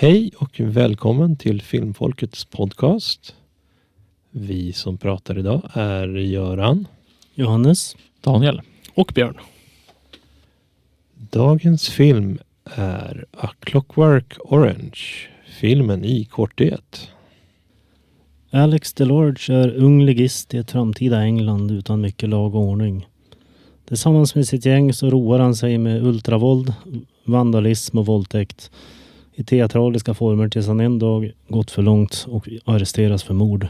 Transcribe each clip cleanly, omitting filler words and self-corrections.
Hej och välkommen till Filmfolkets podcast. Vi som pratar idag är Göran, Johannes, Daniel och Björn. Dagens film är A Clockwork Orange, filmen i korthet. Alex DeLorge är ung legist i ett framtida England utan mycket lag och ordning. Tillsammans med sitt gäng så roar han sig med ultravåld, vandalism och våldtäkt i teatraliska former tills han en dag gått för långt och arresteras för mord.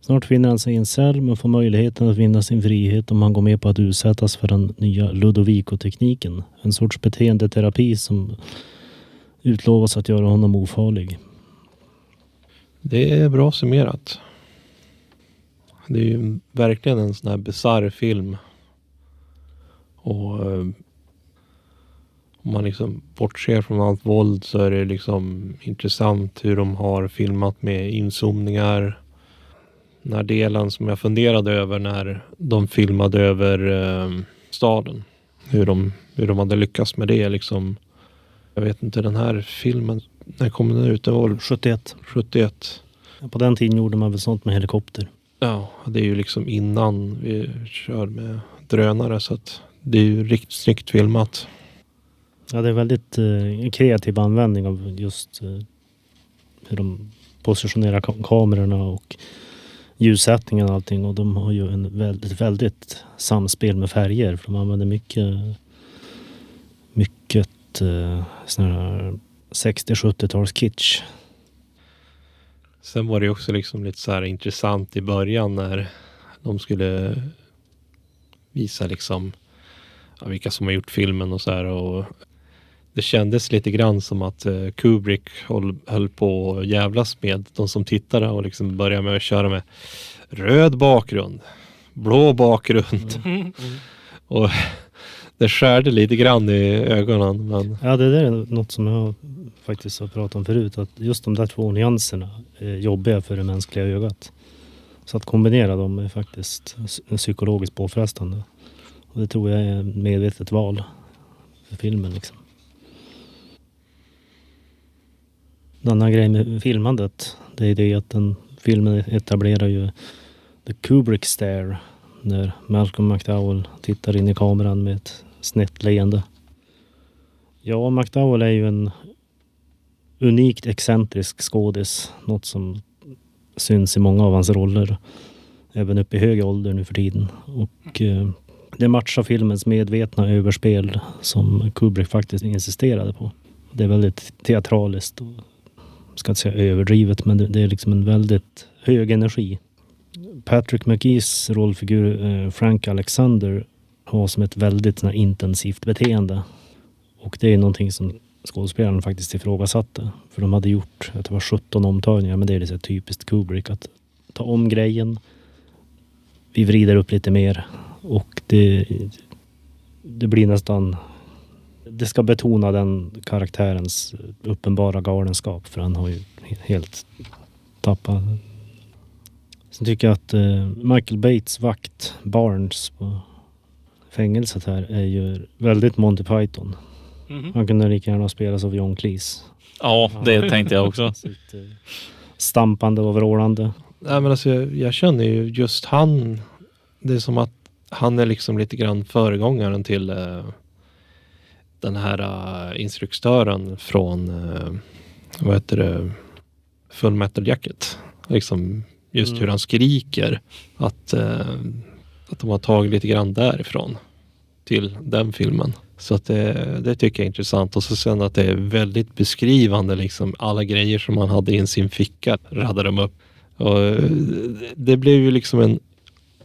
Snart finner han sig i en cell men får möjligheten att vinna sin frihet om han går med på att utsättas för den nya Ludovico-tekniken. En sorts beteendeterapi som utlovas att göra honom ofarlig. Det är bra summerat. Det är ju verkligen en sån här bizarr film. Och om man liksom bortser från allt våld så är det liksom intressant hur de har filmat med inzoomningar. Den här delen som jag funderade över när de filmade över staden. Hur de hade lyckats med det liksom. Jag vet inte, den här filmen, när kom den ut? Det var 71. På den tiden gjorde man väl sånt med helikopter. Ja, det är ju liksom innan vi kör med drönare, så att det är ju riktigt snyggt filmat. Ja, det är väldigt kreativ användning av just hur de positionerar kamerorna och ljussättningen och allting. Och de har ju en väldigt samspel med färger. För de använder mycket sån här 60-70-tals kitsch. Sen var det också liksom lite så här intressant i början när de skulle visa liksom vilka som har gjort filmen och så här, och det kändes lite grann som att Kubrick höll på att jävlas med de som tittade och liksom började med att köra med röd bakgrund, blå bakgrund. Och det skärde lite grann i ögonen. Men... Ja, det där är något som jag faktiskt har pratat om förut. Att just de där två nyanserna är jobbiga för det mänskliga ögat. Så att kombinera dem är faktiskt psykologiskt påfrestande. Och det tror jag är medvetet val för filmen liksom. En annan grej med filmandet, det är det att den filmen etablerar ju the Kubrick stare. När Malcolm McDowell tittar in i kameran med ett snett leende. Ja, McDowell är ju en unikt excentrisk skådis. Något som syns i många av hans roller. Även upp i hög ålder nu för tiden. Och det matchar filmens medvetna överspel som Kubrick faktiskt insisterade på. Det är väldigt teatraliskt och ska inte säga överdrivet, men det är liksom en väldigt hög energi. Patrick McGees rollfigur Frank Alexander har som ett väldigt såna, intensivt beteende. Och det är någonting som skådespelaren faktiskt ifrågasatte. För de hade gjort, att det var 17 omtagningar, men det är så typiskt Kubrick att ta om grejen. Vi vrider upp lite mer och det blir nästan, det ska betona den karaktärens uppenbara galenskap, för han har ju helt tappat. Sen tycker jag att Michael Bates vakt Barnes på fängelset här är ju väldigt Monty Python. Mm-hmm. Han kunde lika gärna spelas av John Cleese. Ja, det tänkte jag också. Stampande och vrålande. Nej, men alltså jag känner ju just han, det är som att han är liksom lite grann föregångaren till den här instruktören från vad heter det, Full Metal Jacket. Liksom just hur han skriker, att de har tagit lite grann därifrån till den filmen. Så att det tycker jag är intressant. Och så sen att det är väldigt beskrivande liksom, alla grejer som man hade i sin ficka radade de upp. Och det blev ju liksom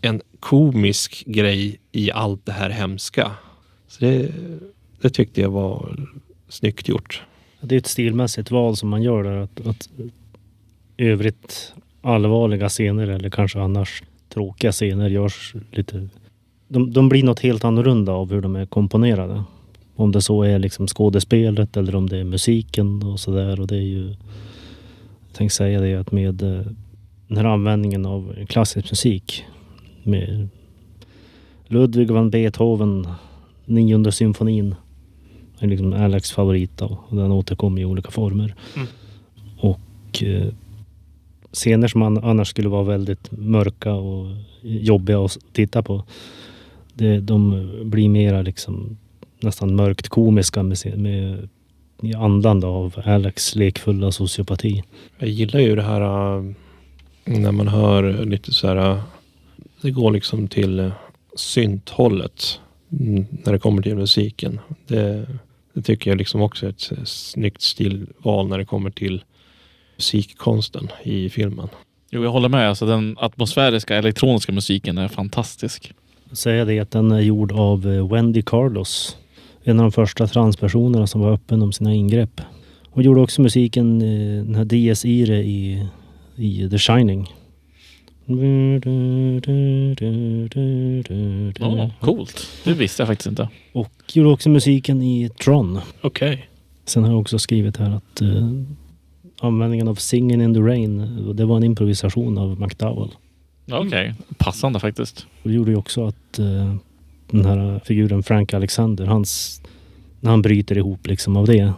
en komisk grej i allt det här hemska. Så det tyckte jag var snyggt gjort. Det är ett stilmässigt val som man gör där, att övrigt allvarliga scener eller kanske annars tråkiga scener görs lite... De blir något helt annorlunda av hur de är komponerade. Om det så är liksom skådespelet eller om det är musiken och sådär. Och det är ju... Jag tänkte säga det att med den här användningen av klassisk musik med Ludwig van Beethoven, 9:e symfonin, är liksom Alex favorit då, och den återkommer i olika former. Och scener som annars skulle vara väldigt mörka och jobbiga att titta på, de blir mera liksom nästan mörkt komiska med i andan då, av Alex lekfulla sociopati. Jag gillar ju det här när man hör lite så här, det går liksom till synthållet när det kommer till musiken. Det tycker jag liksom också är ett snyggt stilval när det kommer till musikkonsten i filmen. Jo, jag håller med. Alltså, den atmosfäriska elektroniska musiken är fantastisk. Säga det att den är gjord av Wendy Carlos. En av de första transpersonerna som var öppen om sina ingrepp. Hon gjorde också musiken, den här Dies Irae i The Shining. Coolt. Det visste jag faktiskt inte. Och gjorde också musiken i Tron. Okej. Sen har jag också skrivit här att användningen av Singing in the Rain, det var en improvisation av McDowell. Okej. Passande faktiskt. Och det gjorde ju också att den här figuren Frank Alexander, när han bryter ihop liksom av det,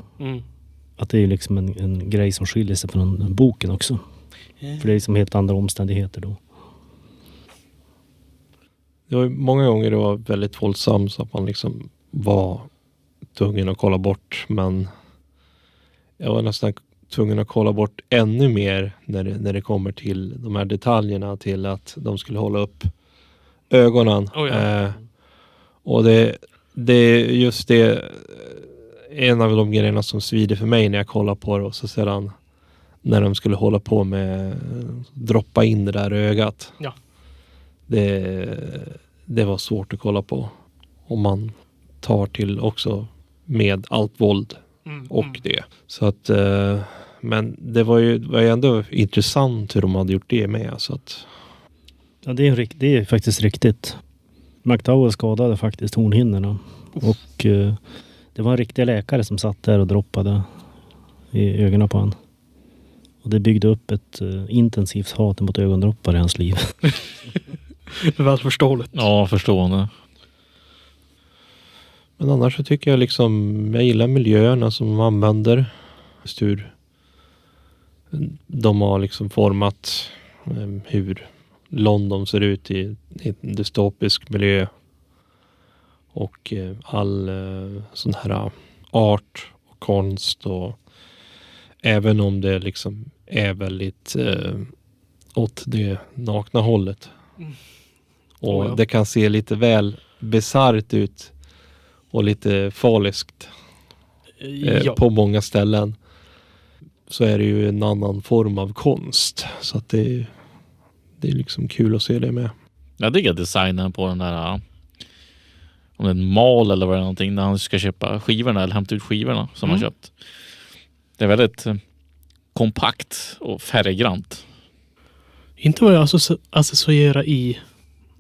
att det är liksom en grej som skiljer sig från boken också. För det är liksom helt andra omständigheter då. Det var många gånger det var väldigt våldsamt så att man liksom var tvungen att kolla bort, men jag var nästan tvungen att kolla bort ännu mer när det kommer till de här detaljerna, till att de skulle hålla upp ögonen. Och det är just det, en av de grejerna som svider för mig när jag kollar på det, och så sedan när de skulle hålla på med droppa in det där ögat. Ja. Det var svårt att kolla på. Om man tar till också med allt våld och det. Så att, men det var ju ändå intressant hur de hade gjort det med. Så att... Ja, det är faktiskt riktigt. McDowell skadade faktiskt hornhinnorna. Och det var en riktig läkare som satt där och droppade i ögonen på han. Och det byggde upp ett intensivt hat mot ögondroppar i hans liv. Det var förståeligt. Ja, förstående. Men annars så tycker jag liksom, jag gillar miljöerna som de använder. Hur de har liksom format hur London ser ut i en dystopisk miljö. Och all sån här art och konst, och även om det liksom är väldigt åt det nakna hållet. Och det kan se lite väl bisarrt ut och lite farligt på många ställen. Så är det ju en annan form av konst. Så att det är liksom kul att se det med. Jag diggar designen på den där, om det är en mal eller vad det är någonting, när han ska köpa skivorna eller hämta ut skivorna som han köpt. Det är väldigt kompakt och färggrant. Inte vad jag associerar i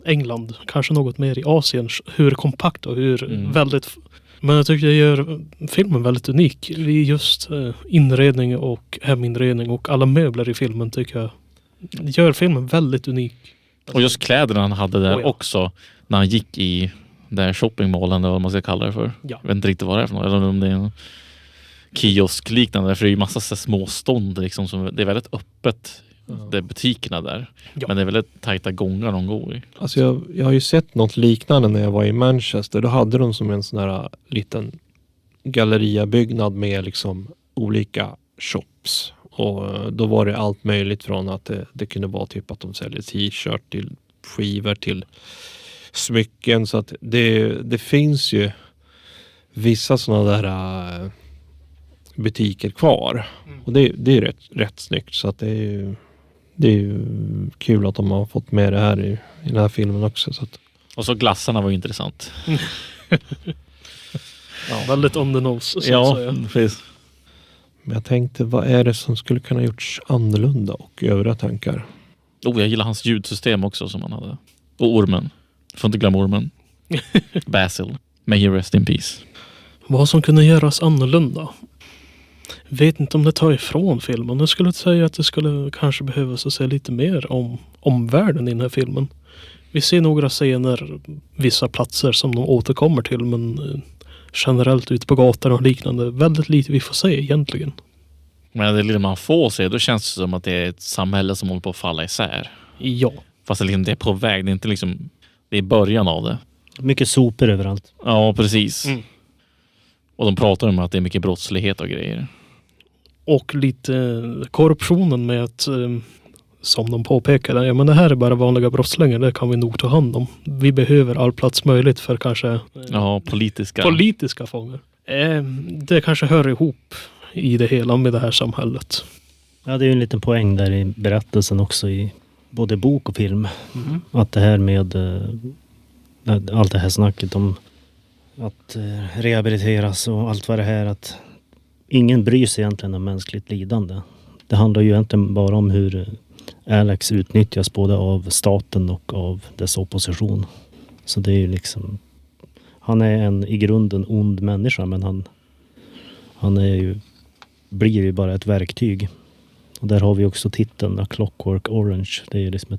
England, kanske något mer i Asien, hur kompakt och hur väldigt... Men jag tycker det gör filmen väldigt unik. I just inredning och heminredning och alla möbler i filmen tycker jag gör filmen väldigt unik. Och just kläderna han hade där också, när han gick i där shoppingmålen, eller vad man ska kalla det för. Ja. Jag vet inte riktigt vad det är för något. Eller om det är en kioskliknande, för det är ju massa så små stånd liksom, som det är väldigt öppet. Det är butikerna där. Ja. Men det är väldigt tajta gångar de går i. Alltså jag har ju sett något liknande när jag var i Manchester. Då hade de som en sån här liten galleriabyggnad med liksom olika shops. Och då var det allt möjligt från att det kunde vara typ att de säljer t-shirt till skivor till smycken. Så att det finns ju vissa sådana där butiker kvar. Och det är rätt snyggt. Så att det är ju kul att de har fått med det här i den här filmen också. Så att... Och så glassarna var ju intressant. Väldigt on the nose. Precis. Men jag tänkte, vad är det som skulle kunna gjorts annorlunda och övriga tankar? Jag gillar hans ljudsystem också som han hade. Och ormen. Får inte glömma ormen. Basil. May he rest in peace. Vad som kunde göras annorlunda? Vet inte om det tar ifrån filmen. Jag skulle säga att det skulle kanske behövas att säga lite mer om världen i den här filmen. Vi ser några scener, vissa platser som de återkommer till, men generellt ute på gatan och liknande. Väldigt lite vi får se egentligen. Men det lilla man får se, då känns det som att det är ett samhälle som håller på att falla isär. Ja. Fast det är på väg, det är inte liksom, det är början av det. Mycket sopor överallt. Ja, precis. Mm. Och de pratar om att det är mycket brottslighet och grejer. Och lite korruptionen med att, som de påpekade, ja men det här är bara vanliga brottslingar, det kan vi nog ta hand om. Vi behöver all plats möjligt för kanske Ja, politiska fångar. Det kanske hör ihop i det hela med det här samhället. Ja, det är ju en liten poäng där i berättelsen också i både bok och film. Mm. Att det här med allt det här snacket om att rehabiliteras och allt vad det här, att ingen bryr sig egentligen om mänskligt lidande. Det handlar ju egentligen bara om hur Alex utnyttjas både av staten och av dess opposition. Så det är ju liksom, han är en i grunden ond människa, men han är ju, blir ju bara ett verktyg. Och där har vi också titeln, A Clockwork Orange. Det är ju liksom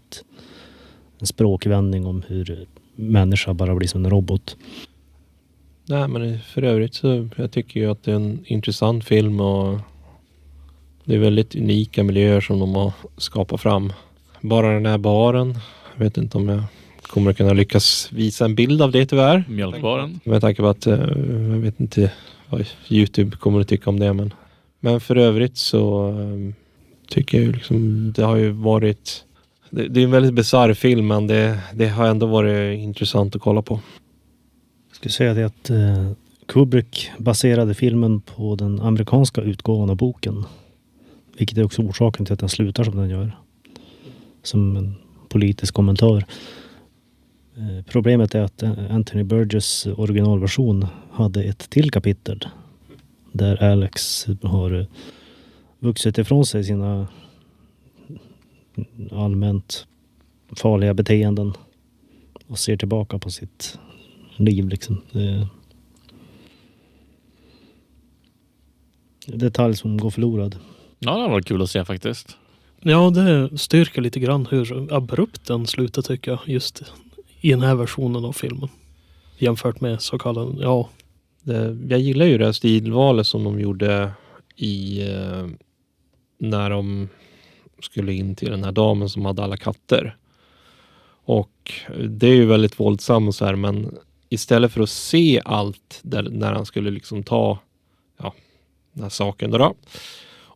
en språkvändning om hur människa bara blir som en robot. Nej, men för övrigt så jag tycker ju att det är en intressant film och det är väldigt unika miljöer som de har skapat fram. Bara den här baren, jag vet inte om jag kommer att kunna lyckas visa en bild av det tyvärr. Mjölkbaren. Med tanke på att jag vet inte vad YouTube kommer att tycka om det. Men för övrigt så tycker jag ju liksom, det har ju varit, det är en väldigt bizarr film, men det har ändå varit intressant att kolla på. Jag skulle säga det att Kubrick baserade filmen på den amerikanska utgåvan av boken. Vilket är också orsaken till att den slutar som den gör. Som en politisk kommentar. Problemet är att Anthony Burgess originalversion hade ett till kapitel. Där Alex har vuxit ifrån sig sina allmänt farliga beteenden. Och ser tillbaka på sitt liv liksom. Det är en detalj som går förlorad. Ja, det var kul att se faktiskt. Ja, det styrker lite grann hur abrupt den slutar tycker jag. Just i den här versionen av filmen. Jämfört med så kallad, ja. Jag gillar ju det här stilvalet som de gjorde i när de skulle in till den här damen som hade alla katter. Och det är ju väldigt våldsamt så här, men istället för att se allt när han skulle liksom ta den här saken då.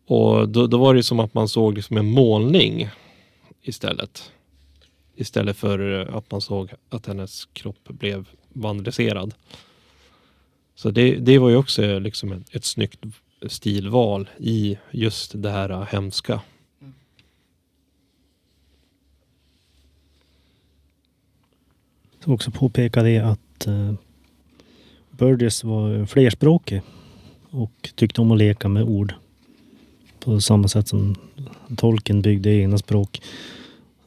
Och då var det som att man såg liksom en målning istället. Istället för att man såg att hennes kropp blev vandaliserad. Så det var ju också liksom ett snyggt stilval i just det här hemska. Som också påpekade det att Burgess var flerspråkig och tyckte om att leka med ord. På samma sätt som Tolkien byggde egna språk.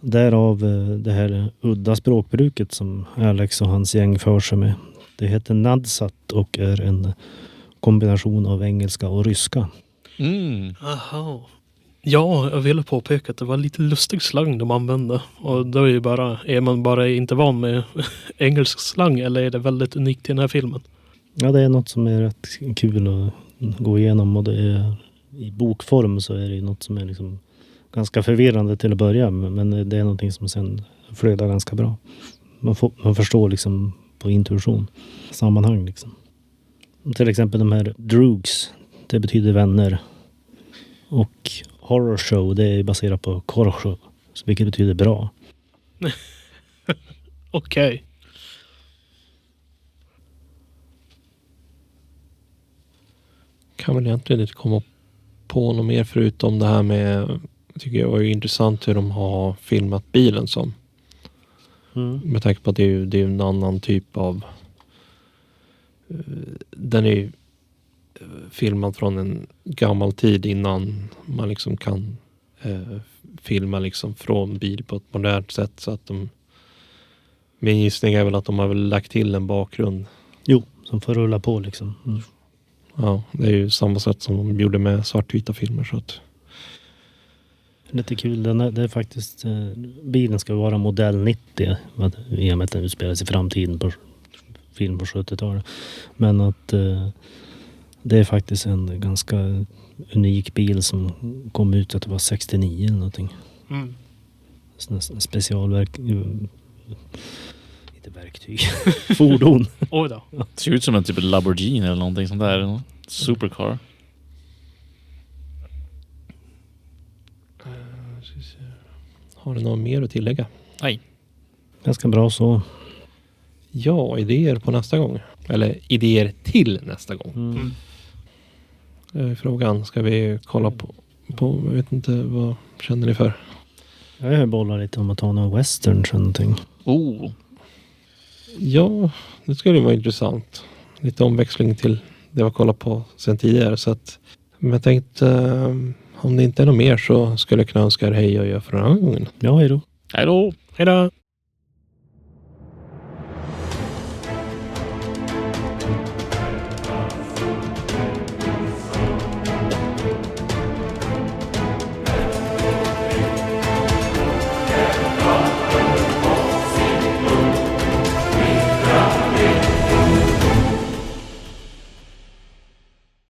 Därav det här udda språkbruket som Alex och hans gäng för sig med. Det heter Nadsat och är en kombination av engelska och ryska. Mm. Aha. Ja, jag ville påpeka att det var lite lustig slang de använde. Och då är man bara inte van med engelsk slang, eller är det väldigt unikt i den här filmen? Ja, det är något som är rätt kul att gå igenom, och det är i bokform så är det något som är liksom ganska förvirrande till att börja med, men det är någonting som sen flödar ganska bra. Man förstår liksom på intuition sammanhang liksom. Till exempel de här Droogs, det betyder vänner. Och horror show, det är baserat på korrshow, vilket betyder bra. Okej. Kan väl egentligen inte komma på något mer förutom det här med, tycker jag var ju intressant hur de har filmat bilen som. Med tanke på att det är en annan typ av, den är filmad från en gammal tid innan man liksom kan filma liksom från bil på ett modernt sätt, så att min gissning är väl att de har väl lagt till en bakgrund. Jo, som får rulla på liksom. Mm. Ja, det är ju samma sätt som de gjorde med svartvita filmer, så att Lite kul, det är faktiskt bilen ska vara modell 90 i och med att den utspelas i framtiden på film på 70-talet. Men att det är faktiskt en ganska unik bil som kom ut att det var 69 eller någonting. Mm. Specialverk... Inte verktyg. Fordon. Oj då. Det ser ut som en typ av Lamborghini eller någonting sånt där. Supercar. Har du något mer att tillägga? Nej. Ganska bra så. Ja, idéer på nästa gång. Eller idéer till nästa gång. Mm. Frågan, ska vi kolla på jag vet inte, vad känner ni för? Jag har bollat lite om att ta någon western eller någonting. Oh. Ja, det skulle vara intressant. Lite omväxling till det jag kollat på sen tidigare. Så att, men jag tänkte, om det inte är något mer så skulle jag kunna önska er hej och gör för den här gången. Ja, hej då. Hej då. Hej då.